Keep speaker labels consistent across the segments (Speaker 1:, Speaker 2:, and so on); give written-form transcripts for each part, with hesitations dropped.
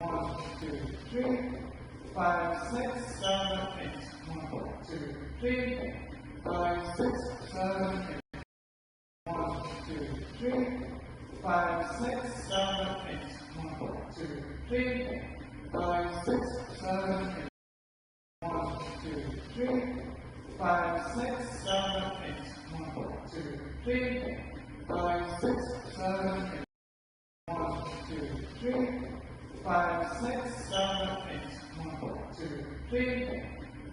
Speaker 1: 1, 2, 3, 5, 6, 7, 8. 1, 2, 3, 5, 6, 7, 8. 1, 2, 3, 5, 6, 7, 8. 1, 2, 3, 5, 6, 7, 8. 1, 2, 3, 5, 6, 7, 8. 1, 2, 3, 5, 6, 7, 8. 1, 2, 3, 5, 6, 7, 8. 1, 2, 3,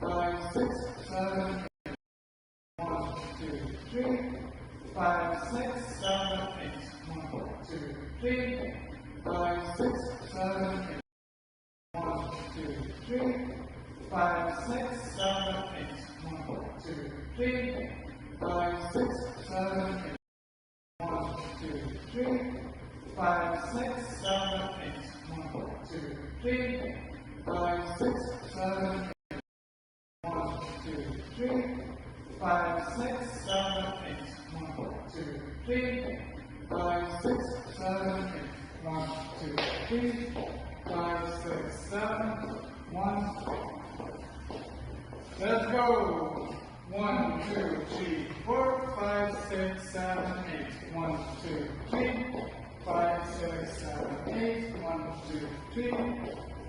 Speaker 1: 5, 6, 7, 8. 1, 2, 3, 5, 6, 7, 8. 1, 2, 3, 5, 6, 7, 8. 1, 2, 3, 5, 6, 7, 8. 1, 2, 3, 5, 6, 7, 8. 1, 2, 3, 5, 6, 7, 8. 1, 2, 3, 5, 6, 7, 8. 1, 2, 3, 5, 6, 7, 8. 1, 2, 3, 5, 6, 7, 8. 1, 2, 3, 5, 6, 7, 1. Let's go. 1, 2, 3, 4, 5, 6, 7, 8. 1, 2, 3, 5, 6, 7, 8. 1, 2, 3,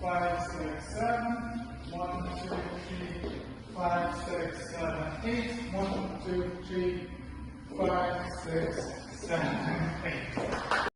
Speaker 1: 5, 6, 7. 1, 2, 3, 5, 6, 7, 8. 1, 2, 3, 5, 6, 7, 8.